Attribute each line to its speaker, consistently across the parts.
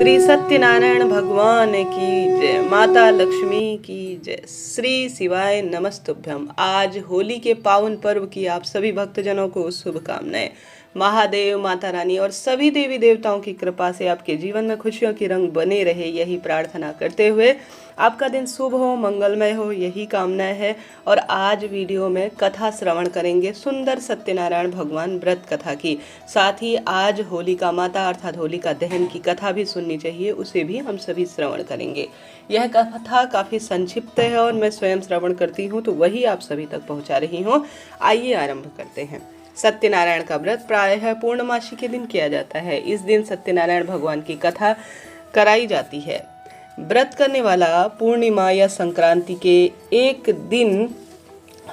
Speaker 1: श्री सत्यनारायण भगवान की जय। माता लक्ष्मी की जय। श्री शिवाय नमस्तुभ्यम। आज होली के पावन पर्व की आप सभी भक्तजनों को शुभकामनाएं। महादेव, माता रानी और सभी देवी देवताओं की कृपा से आपके जीवन में खुशियों की रंग बने रहे, यही प्रार्थना करते हुए आपका दिन शुभ हो, मंगलमय हो, यही कामना है। और आज वीडियो में कथा श्रवण करेंगे सुंदर सत्यनारायण भगवान व्रत कथा की। साथ ही आज होलिका माता अर्थात होलिका दहन की कथा भी सुननी चाहिए, उसे भी हम सभी श्रवण करेंगे। यह कथा काफ़ी संक्षिप्त है और मैं स्वयं श्रवण करती हूँ तो वही आप सभी तक पहुँचा रही हूँ। आइए आरंभ करते हैं। सत्यनारायण का व्रत प्रायः पूर्णमासी के दिन किया जाता है। इस दिन सत्यनारायण भगवान की कथा कराई जाती है। व्रत करने वाला पूर्णिमा या संक्रांति के एक दिन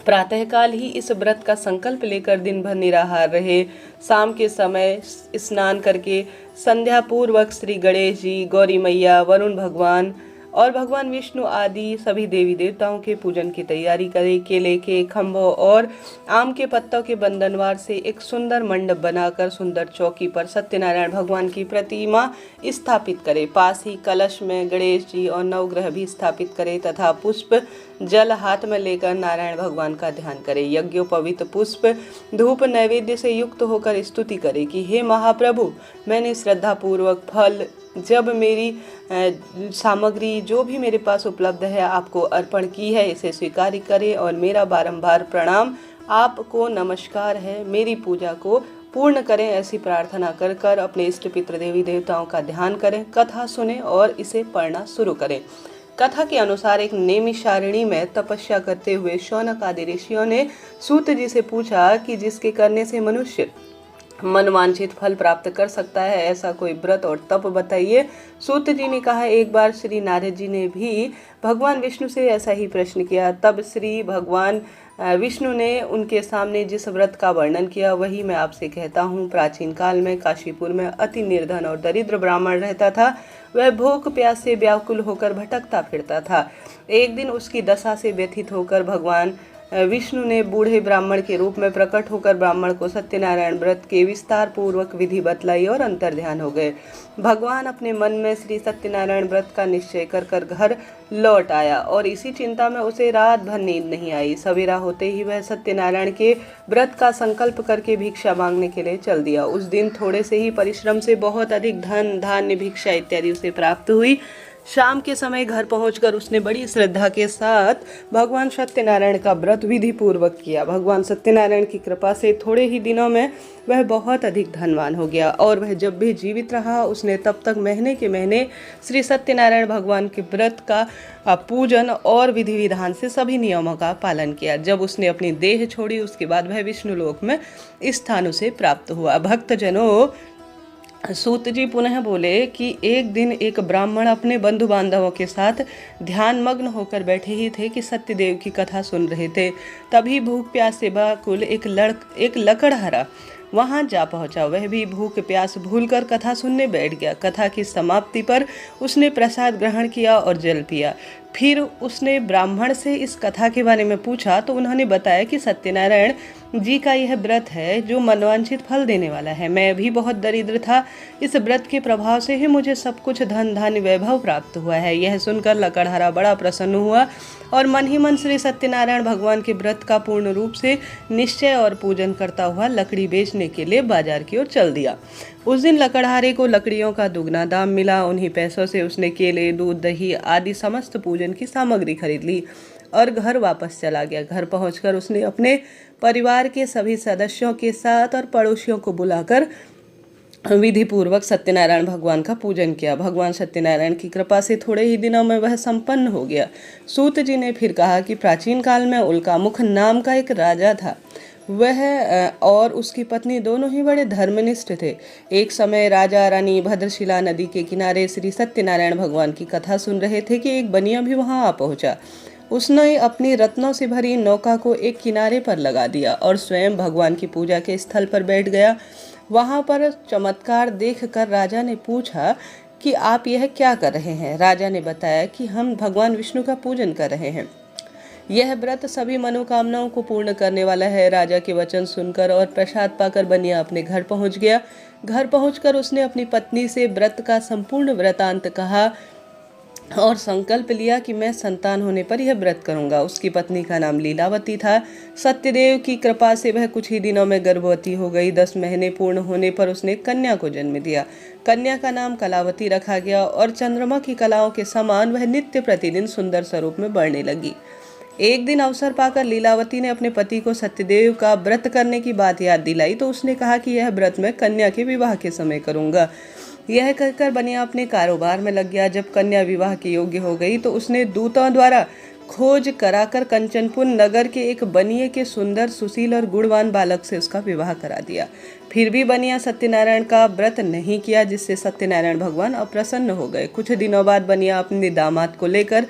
Speaker 1: प्रातःकाल ही इस व्रत का संकल्प लेकर दिन भर निराहार रहे। शाम के समय स्नान करके संध्या पूर्वक श्री गणेश जी, गौरी मैया, वरुण भगवान और भगवान विष्णु आदि सभी देवी देवताओं के पूजन की तैयारी करें। केले के खंभों और आम के पत्तों के बंधनवार से एक सुंदर मंडप बनाकर सुंदर चौकी पर सत्यनारायण भगवान की प्रतिमा स्थापित करें। पास ही कलश में गणेश जी और नवग्रह भी स्थापित करें तथा पुष्प जल हाथ में लेकर नारायण भगवान का ध्यान करें। यज्ञोपवीत पुष्प धूप नैवेद्य से युक्त होकर स्तुति करें कि हे महाप्रभु, मैंने श्रद्धा पूर्वक फल जब मेरी सामग्री जो भी मेरे पास उपलब्ध है आपको अर्पण की है, इसे स्वीकार करें और मेरा बारंबार प्रणाम, आपको नमस्कार है, मेरी पूजा को पूर्ण करें। ऐसी प्रार्थना कर कर अपने इष्ट पितृ देवी देवताओं का ध्यान करें, कथा सुने और इसे पढ़ना शुरू करें। कथा के अनुसार एक नेमिषारण्य में तपस्या करते हुए शौनक आदि ऋषियों ने सूत जी से पूछा कि जिसके करने से मनुष्य मनवांछित फल प्राप्त कर सकता है, ऐसा कोई व्रत और तप बताइए। सूत जी ने कहा, एक बार श्री नारद जी ने भी भगवान विष्णु से ऐसा ही प्रश्न किया। तब श्री भगवान विष्णु ने उनके सामने जिस व्रत का वर्णन किया वही मैं आपसे कहता हूँ। प्राचीन काल में काशीपुर में अति निर्धन और दरिद्र ब्राह्मण रहता था। वह भूख प्यास से व्याकुल होकर भटकता फिरता था। एक दिन उसकी दशा से व्यथित होकर भगवान विष्णु ने बूढ़े ब्राह्मण के रूप में प्रकट होकर ब्राह्मण को सत्यनारायण व्रत के विस्तार पूर्वक विधि बतलाई और अंतर्ध्यान हो गए। भगवान अपने मन में श्री सत्यनारायण व्रत का निश्चय कर कर घर लौट आया और इसी चिंता में उसे रात भर नींद नहीं आई। सवेरा होते ही वह सत्यनारायण के व्रत का संकल्प करके भिक्षा मांगने के लिए चल दिया। उस दिन थोड़े से ही परिश्रम से बहुत अधिक धन, धान्य, भिक्षा इत्यादि उसे प्राप्त हुई। शाम के समय घर पहुंचकर उसने बड़ी श्रद्धा के साथ भगवान सत्यनारायण का व्रत विधि पूर्वक किया। भगवान सत्यनारायण की कृपा से थोड़े ही दिनों में वह बहुत अधिक धनवान हो गया और वह जब भी जीवित रहा उसने तब तक महीने के महीने श्री सत्यनारायण भगवान के व्रत का पूजन और विधि विधान से सभी नियमों का पालन किया। जब उसने अपनी देह छोड़ी उसके बाद वह विष्णु लोक में स्थान उसे प्राप्त हुआ। भक्तजनों, सूत जी पुनः बोले कि एक दिन एक ब्राह्मण अपने बंधु बांधवों के साथ ध्यान मग्न होकर बैठे ही थे कि सत्यदेव की कथा सुन रहे थे। तभी भूख प्यास से व्याकुल एक लकड़हारा वहां जा पहुंचा। वह भी भूख प्यास भूलकर कथा सुनने बैठ गया। कथा की समाप्ति पर उसने प्रसाद ग्रहण किया और जल पिया। फिर उसने ब्राह्मण से इस कथा के बारे में पूछा तो उन्होंने बताया कि सत्यनारायण जी का यह व्रत है जो मनवांछित फल देने वाला है। मैं भी बहुत दरिद्र था, इस व्रत के प्रभाव से ही मुझे सब कुछ धन धान्य वैभव प्राप्त हुआ है। यह सुनकर लकड़हारा बड़ा प्रसन्न हुआ और मन ही मन श्री सत्यनारायण भगवान के व्रत का पूर्ण रूप से निश्चय और पूजन करता हुआ लकड़ी बेचने के लिए बाजार की ओर चल दिया। उस दिन लकड़हारे को लकड़ियों का दुगना दाम मिला। उन्हीं पैसों से उसने केले, दूध, दही आदि समस्त पूजन की सामग्री खरीद ली और घर वापस चला गया। घर पहुंचकर उसने अपने परिवार के सभी सदस्यों के साथ और पड़ोसियों को बुलाकर विधि पूर्वक सत्यनारायण भगवान का पूजन किया। भगवान सत्यनारायण की कृपा से थोड़े ही दिनों में वह संपन्न हो गया। सूत जी ने फिर कहा कि प्राचीन काल में उल्कामुख नाम का एक राजा था। वह और उसकी पत्नी दोनों ही बड़े धर्मनिष्ठ थे। एक समय राजा रानी भद्रशिला नदी के किनारे श्री सत्यनारायण भगवान की कथा सुन रहे थे कि एक बनिया भी वहां आ पहुंचा। उसने अपनी रत्नों से भरी नौका को एक किनारे पर लगा दिया और स्वयं भगवान की पूजा के स्थल पर बैठ गया। वहां पर चमत्कार देखकर राजा ने पूछा कि आप यह क्या कर रहे हैं। राजा ने बताया कि हम भगवान विष्णु का पूजन कर रहे हैं। यह व्रत सभी मनोकामनाओं को पूर्ण करने वाला है। राजा के वचन सुनकर और प्रसाद पाकर बनिया अपने घर पहुंच गया। घर पहुंचकर उसने अपनी पत्नी से व्रत का संपूर्ण वृतांत कहा और संकल्प लिया कि मैं संतान होने पर यह व्रत करूंगा। उसकी पत्नी का नाम लीलावती था। सत्यदेव की कृपा से वह कुछ ही दिनों में गर्भवती हो गई। 10 महीने पूर्ण होने पर उसने कन्या को जन्म दिया। कन्या का नाम कलावती रखा गया और चंद्रमा की कलाओं के समान वह नित्य प्रतिदिन सुंदर स्वरूप में बढ़ने लगी। एक दिन अवसर पाकर लीलावती ने अपने पति को सत्यदेव का व्रत करने की बात याद दिलाई तो उसने कहा कि यह व्रत मैं कन्या के विवाह के समय करूंगा। यह कहकर बनिया अपने कारोबार में लग गया। जब कन्या विवाह के योग्य हो गई तो उसने दूतों द्वारा खोज कराकर कंचनपुर नगर के एक बनिए के सुंदर, सुशील और गुणवान बालक से उसका विवाह करा दिया। फिर भी बनिया सत्यनारायण का व्रत नहीं किया, जिससे सत्यनारायण भगवान अप्रसन्न हो गए। कुछ दिनों बाद बनिया अपने दामाद को लेकर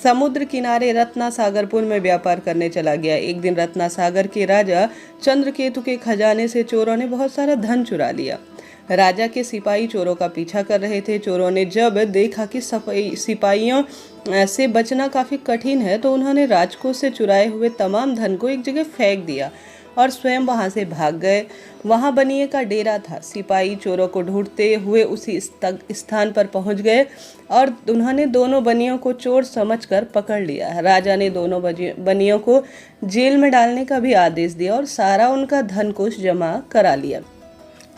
Speaker 1: समुद्र किनारे रत्नासागरपुर में व्यापार करने चला गया। एक दिन रत्नासागर के राजा चंद्रकेतु के खजाने से चोरों ने बहुत सारा धन चुरा लिया। राजा के सिपाही चोरों का पीछा कर रहे थे। चोरों ने जब देखा कि सिपाहियों से बचना काफी कठिन है तो उन्होंने राजकोष से चुराए हुए तमाम धन को एक जगह फेंक दिया और स्वयं वहां से भाग गए। वहां बनिए का डेरा था। सिपाही चोरों को ढूंढते हुए उसी स्थान पर पहुंच गए और उन्होंने दोनों बनियों को चोर समझकर पकड़ लिया। राजा ने दोनों बनियों को जेल में डालने का भी आदेश दिया और सारा उनका धन कोष जमा करा लिया।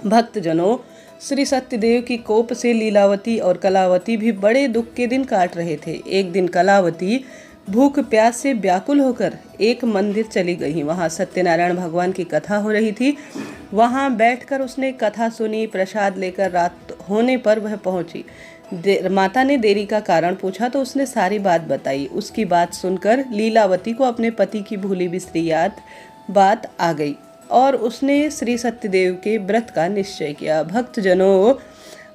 Speaker 1: भक्तजनों, श्री सत्यदेव की कोप से लीलावती और कलावती भी बड़े दुख के दिन काट रहे थे। एक दिन कलावती भूख प्यास से व्याकुल होकर एक मंदिर चली गई। वहां सत्यनारायण भगवान की कथा हो रही थी। वहां बैठकर उसने कथा सुनी। प्रसाद लेकर रात होने पर वह पहुंची। माता ने देरी का कारण पूछा तो उसने सारी बात बताई। उसकी बात सुनकर लीलावती को अपने पति की भूली बिसरी बात आ गई और उसने श्री सत्यदेव के व्रत का निश्चय किया। भक्तजनों,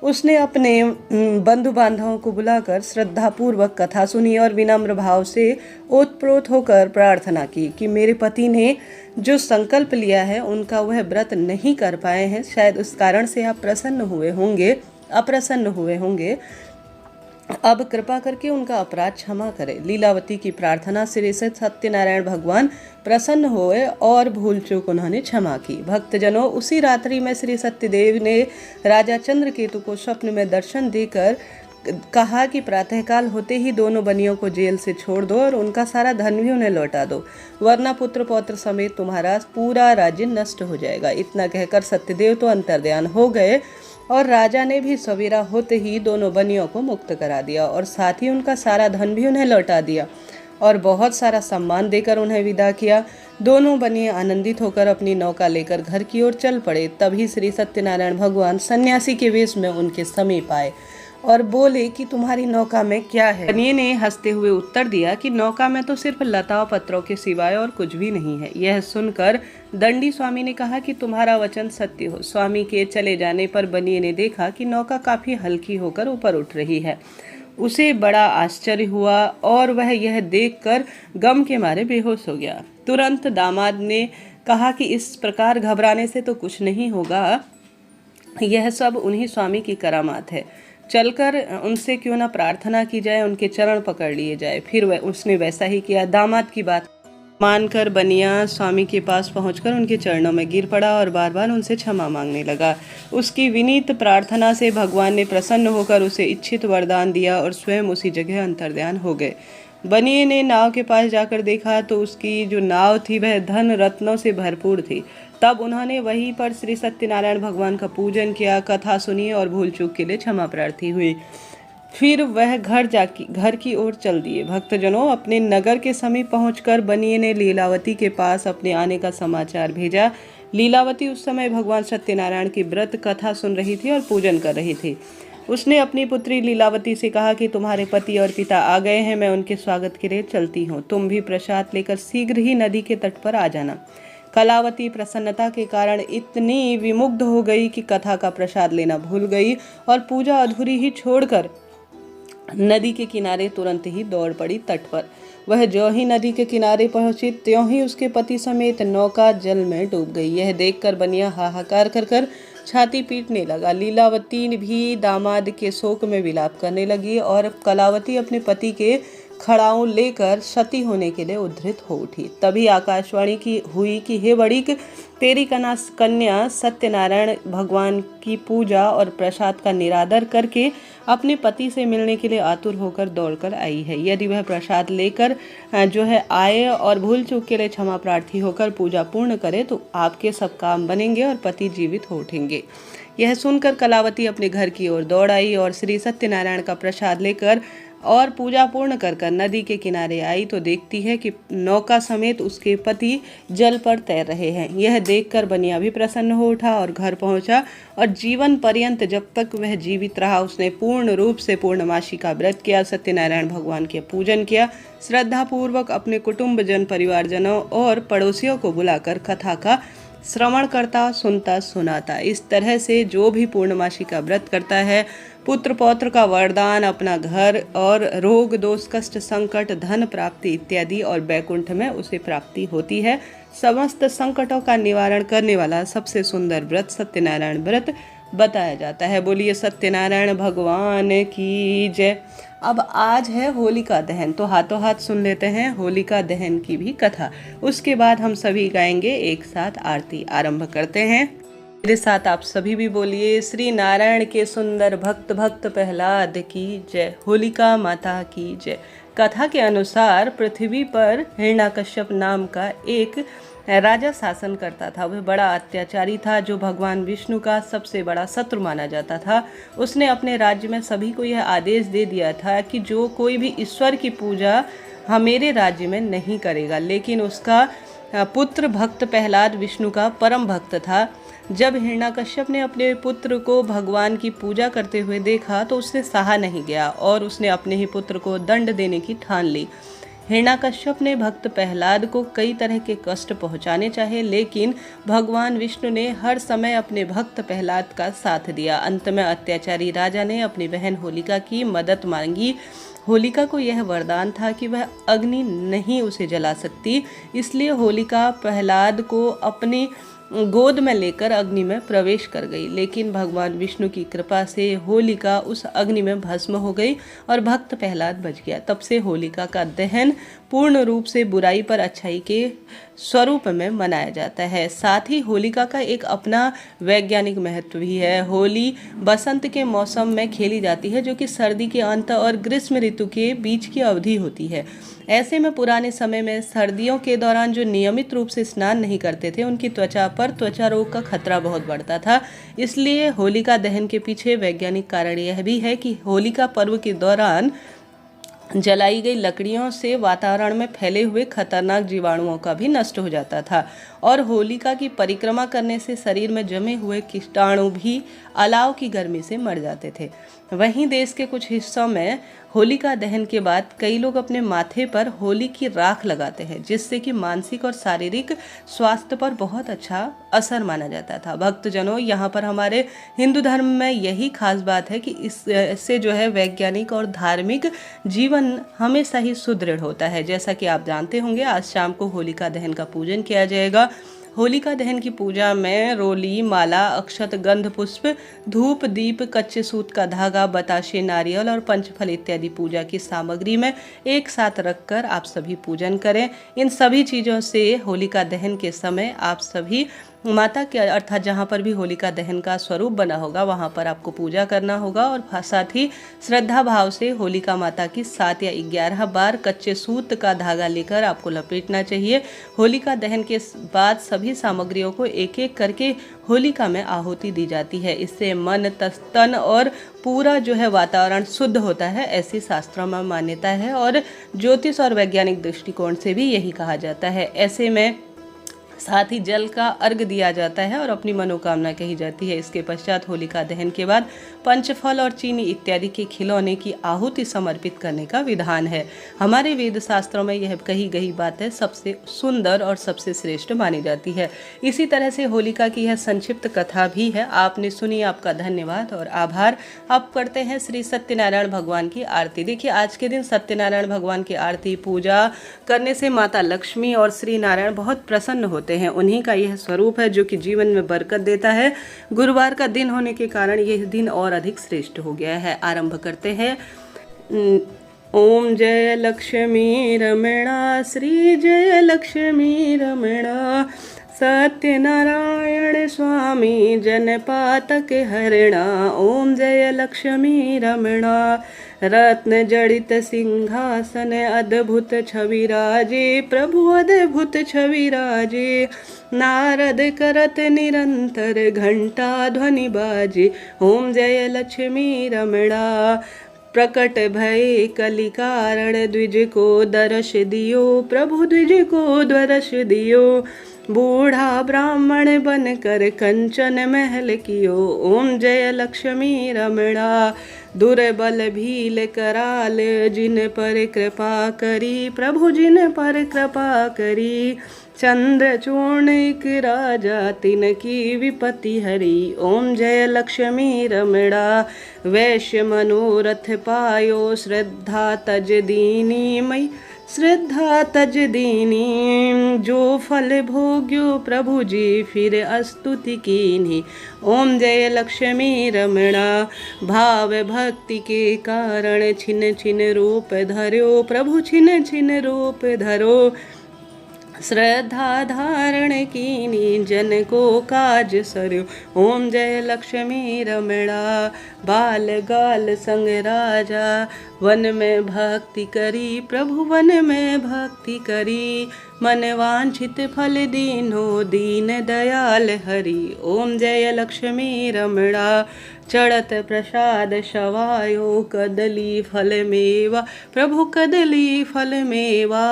Speaker 1: उसने अपने बंधु बांधवों को बुलाकर श्रद्धापूर्वक कथा सुनी और विनम्र भाव से ओतप्रोत होकर प्रार्थना की कि मेरे पति ने जो संकल्प लिया है उनका वह व्रत नहीं कर पाए हैं। शायद उस कारण से आप अप्रसन्न हुए होंगे। अब कृपा करके उनका अपराध क्षमा करें। लीलावती की प्रार्थना से सत्यनारायण भगवान प्रसन्न हुए और भूल चूक उन्होंने क्षमा की। भक्तजनों, उसी रात्रि में श्री सत्यदेव ने राजा चंद्रकेतु को स्वप्न में दर्शन देकर कहा कि प्रातःकाल होते ही दोनों बनियों को जेल से छोड़ दो और उनका सारा धन भी उन्हें लौटा दो, वरना पुत्र पौत्र समेत तुम्हारा पूरा राज्य नष्ट हो जाएगा। इतना कहकर सत्यदेव तो अंतर्ध्यान हो गए और राजा ने भी सवेरा होते ही दोनों बनियों को मुक्त करा दिया और साथ ही उनका सारा धन भी उन्हें लौटा दिया और बहुत सारा सम्मान देकर उन्हें विदा किया। दोनों बनिए आनंदित होकर अपनी नौका लेकर घर की ओर चल पड़े। तभी श्री सत्यनारायण भगवान सन्यासी के वेश में उनके समीप आए और बोले कि तुम्हारी नौका में क्या है। बनिए ने हंसते हुए उत्तर दिया कि नौका में तो सिर्फ लता पत्रों के सिवाय और कुछ भी नहीं है। यह सुनकर दंडी स्वामी ने कहा कि तुम्हारा वचन सत्य हो। स्वामी के चले जाने पर बनिए ने देखा कि नौका काफी हल्की होकर ऊपर उठ रही है। उसे बड़ा आश्चर्य हुआ और वह यह देखकर गम के मारे बेहोश हो गया। तुरंत दामाद ने कहा कि इस प्रकार घबराने से तो कुछ नहीं होगा, यह सब उन्हीं स्वामी की करामात है। चलकर उनसे क्यों ना प्रार्थना की जाए, उनके चरण पकड़ लिए जाए। फिर उसने वैसा ही किया। दामाद की बात मानकर बनिया स्वामी के पास पहुंचकर उनके चरणों में गिर पड़ा और बार बार उनसे क्षमा मांगने लगा। उसकी विनीत प्रार्थना से भगवान ने प्रसन्न होकर उसे इच्छित वरदान दिया और स्वयं उसी जगह अंतर्ध्यान हो गए। बनिए ने नाव के पास जाकर देखा तो उसकी जो नाव थी वह धन रत्नों से भरपूर थी। तब उन्होंने वहीं पर श्री सत्यनारायण भगवान का पूजन किया, कथा सुनी और भूल चूक के लिए क्षमा प्रार्थी हुई। फिर वह घर की ओर चल दिए। भक्तजनों, अपने नगर के समीप पहुंचकर बनिए ने लीलावती के पास अपने आने का समाचार भेजा। लीलावती उस समय भगवान सत्यनारायण की व्रत कथा सुन रही थी और पूजन कर रही थी। उसने अपनी पुत्री लीलावती से कहा कि तुम्हारे पति और पिता आ गए हैं, मैं उनके स्वागत के लिए चलती हूँ। तुम भी प्रसाद लेकर शीघ्र ही नदी के तट पर आ जाना। कलावती प्रसन्नता के कारण इतनी विमुग्ध हो गई कि कथा का प्रसाद लेना भूल गई और पूजा अधूरी ही छोड़कर नदी के किनारे तुरंत ही दौड़ पड़ी तट पर। वह जो ही नदी के किनारे पहुंची त्यों ही उसके पति समेत नौका जल में डूब गई। यह देखकर बनिया हाहाकार कर छाती पीटने लगा। लीलावती भी दामाद के शोक में विलाप करने लगी और कलावती अपने पति के खड़ाऊ लेकर सती होने के लिए उद्धृत हो उठी। तभी आकाशवाणी की हुई कि हे बड़ी तेरी कन्या सत्यनारायण भगवान की पूजा और प्रसाद का निरादर करके अपने पति से मिलने के लिए आतुर होकर दौड़कर आई है। यदि वह प्रसाद लेकर जो है आए और भूल चूक के लिए क्षमा प्रार्थी होकर पूजा पूर्ण करे तो आपके सब काम बनेंगे और पति जीवित हो उठेंगे। यह सुनकर कलावती अपने घर की ओर दौड़ आई और श्री सत्यनारायण का प्रसाद लेकर और पूजा पूर्ण कर नदी के किनारे आई तो देखती है कि नौका समेत उसके पति जल पर तैर रहे हैं। यह देखकर बनिया भी प्रसन्न हो उठा और घर पहुंचा और जीवन पर्यंत जब तक वह जीवित रहा उसने पूर्ण रूप से पूर्णमासी का व्रत किया, सत्यनारायण भगवान के पूजन किया, श्रद्धा पूर्वक अपने कुटुंब जन परिवारजनों और पड़ोसियों को बुलाकर कथा का श्रवण करता, सुनता, सुनाता। इस तरह से जो भी पूर्णमासी का व्रत करता है पुत्र पौत्र का वरदान, अपना घर और रोग दोष कष्ट संकट धन प्राप्ति इत्यादि और बैकुंठ में उसे प्राप्ति होती है। समस्त संकटों का निवारण करने वाला सबसे सुंदर व्रत सत्यनारायण व्रत बताया जाता है। बोलिए सत्यनारायण भगवान की जय। अब आज है होलिका दहन, तो हाथों हाथ सुन लेते हैं होलिका दहन की भी कथा। उसके बाद हम सभी गाएंगे एक साथ आरती। आरंभ करते हैं। मेरे साथ आप सभी भी बोलिए श्री नारायण के सुंदर भक्त भक्त प्रहलाद की जय, होलिका माता की जय। कथा के अनुसार पृथ्वी पर हिरण्यकश्यप नाम का एक राजा शासन करता था। वह बड़ा अत्याचारी था जो भगवान विष्णु का सबसे बड़ा शत्रु माना जाता था। उसने अपने राज्य में सभी को यह आदेश दे दिया था कि जो कोई भी ईश्वर की पूजा मेरे राज्य में नहीं करेगा। लेकिन उसका पुत्र भक्त प्रहलाद विष्णु का परम भक्त था। जब हिरण्यकश्यप ने अपने पुत्र को भगवान की पूजा करते हुए देखा तो उससे सहा नहीं गया और उसने अपने ही पुत्र को दंड देने की ठान ली। हिरण्यकश्यप ने भक्त प्रहलाद को कई तरह के कष्ट पहुंचाने चाहे, लेकिन भगवान विष्णु ने हर समय अपने भक्त प्रहलाद का साथ दिया। अंत में अत्याचारी राजा ने अपनी बहन होलिका की मदद मांगी। होलिका को यह वरदान था कि वह अग्नि नहीं उसे जला सकती, इसलिए होलिका प्रहलाद को अपनी गोद में लेकर अग्नि में प्रवेश कर गई। लेकिन भगवान विष्णु की कृपा से होलिका उस अग्नि में भस्म हो गई और भक्त प्रहलाद बच गया। तब से होलिका का दहन पूर्ण रूप से बुराई पर अच्छाई के स्वरूप में मनाया जाता है। साथ ही होलिका का एक अपना वैज्ञानिक महत्व भी है। होली बसंत के मौसम में खेली जाती है जो कि सर्दी के अंत और ग्रीष्म ऋतु के बीच की अवधि होती है। ऐसे में पुराने समय में सर्दियों के दौरान जो नियमित रूप से स्नान नहीं करते थे उनकी त्वचा पर त्वचा रोग का खतरा बहुत बढ़ता था। इसलिए होलिका दहन के पीछे वैज्ञानिक कारण यह भी है कि होलिका पर्व के दौरान जलाई गई लकड़ियों से वातावरण में फैले हुए खतरनाक जीवाणुओं का भी नष्ट हो जाता था और होलिका की परिक्रमा करने से शरीर में जमे हुए कीटाणु भी अलाव की गर्मी से मर जाते थे। वहीं देश के कुछ हिस्सों में होलिका दहन के बाद कई लोग अपने माथे पर होली की राख लगाते हैं, जिससे कि मानसिक और शारीरिक स्वास्थ्य पर बहुत अच्छा असर माना जाता था। भक्तजनों, यहाँ पर हमारे हिंदू धर्म में यही खास बात है कि इससे जो है वैज्ञानिक और धार्मिक जीवन हमेशा ही सुदृढ़ होता है। जैसा कि आप जानते होंगे आज शाम को होलिका दहन का पूजन किया जाएगा। होलिका दहन की पूजा में रोली, माला, अक्षत, गंध पुष्प, धूप, दीप, कच्चे सूत का धागा, बताशे, नारियल और पंचफल इत्यादि पूजा की सामग्री में एक साथ रखकर आप सभी पूजन करें। इन सभी चीज़ों से होलिका दहन के समय आप सभी माता के अर्थात जहाँ पर भी होलिका दहन का स्वरूप बना होगा वहाँ पर आपको पूजा करना होगा और साथ ही श्रद्धा भाव से होलिका माता की 7 या 11 बार कच्चे सूत का धागा लेकर आपको लपेटना चाहिए। होलिका दहन के बाद सभी सामग्रियों को एक एक करके होलिका में आहुति दी जाती है। इससे मन, तन और पूरा जो है वातावरण शुद्ध होता है, ऐसी शास्त्रों में मान्यता है और ज्योतिष और वैज्ञानिक दृष्टिकोण से भी यही कहा जाता है। ऐसे में साथ ही जल का अर्घ दिया जाता है और अपनी मनोकामना कही जाती है। इसके पश्चात होलिका दहन के बाद पंचफल और चीनी इत्यादि के खिलौने की आहुति समर्पित करने का विधान है। हमारे वेद शास्त्रों में यह कही गई बातें सबसे सुंदर और सबसे श्रेष्ठ मानी जाती है। इसी तरह से होलिका की यह संक्षिप्त कथा भी है। आपने सुनी, आपका धन्यवाद और आभार। अब करते हैं श्री सत्यनारायण भगवान की आरती। देखिए, आज के दिन सत्यनारायण भगवान की आरती पूजा करने से माता लक्ष्मी और श्री नारायण बहुत प्रसन्न होते हैं। उन्हीं का यह स्वरूप है जो कि जीवन में बरकत देता है। गुरुवार का दिन होने के कारण यह दिन और अधिक श्रेष्ठ हो गया है। आरंभ करते हैं ओम जय लक्ष्मी रमणा श्री जय लक्ष्मी रमणा सत्यनारायण स्वामी जनपातक हरणा। ओम जय लक्ष्मी रमणा रत्न जड़ित सिंहासन अद्भुत छवि राजे प्रभु अद्भुत छवि राजे। नारद करत निरंतर घंटा ध्वनि बाजे। ओम जय लक्ष्मी रमणा प्रकट भय कलि कारण द्विज को दर्श दियो प्रभु द्विज को दर्श दियो। बूढ़ा ब्राह्मण बनकर कंचन महल कियो। ओम जय लक्ष्मी रमणा दुर्बल भील कराल जिन पर कृपा करी प्रभु जिन पर कृपा करी। चंद्रचूर्ण एक राजा तिन की विपत्ति हरी। ओम जय लक्ष्मी रमणा वैश्य मनोरथ पायो श्रद्धा तज दीनी मई श्रद्धा तज दीनी। जो फल भोग्यो प्रभु जी फिर स्तुति कीन्ही। ओम जय लक्ष्मी रमणा भाव भक्ति के कारण छिन छिन रूप धर्यो प्रभु छिन छिन रूप धरो। श्रद्धा धारण कीनी जन को काज सरयो। ओम जय लक्ष्मी रमणा बाल गाल संग राजा वन में भक्ति करी प्रभु वन में भक्ति करी। मन वांछित फल दीनो दीन दयाल हरि। ओम जय लक्ष्मी रमणा चढ़त प्रसाद शवायो कदली फल मेवा प्रभु कदली फल मेवा।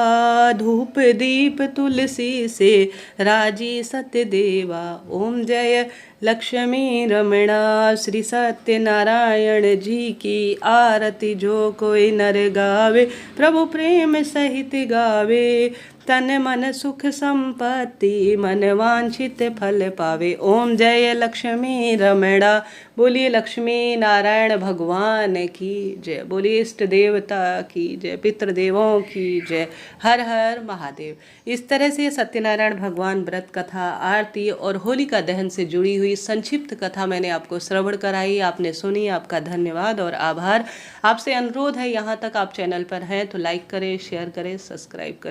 Speaker 1: धूप दीप तुलसी से राजी सत्य देवा। ओम जय लक्ष्मी रमणा श्री सत्यनारायण जी की आरती जो कोई नर गावे प्रभु प्रेम सहित गावे। तन मन सुख संपत्ति मन वांछित फल पावे। ओम जय लक्ष्मी रमणा बोलिए लक्ष्मी नारायण भगवान की जय। बोलिए इष्ट देवता की जय पितृदेवों की जय। हर हर महादेव। इस तरह से सत्यनारायण भगवान व्रत कथा आरती और होलिका दहन से जुड़ी हुई संक्षिप्त कथा मैंने आपको श्रवण कराई। आपने सुनी, आपका धन्यवाद और आभार। आपसे अनुरोध है यहाँ तक आप चैनल पर हैं तो लाइक करें शेयर करें सब्सक्राइब करें।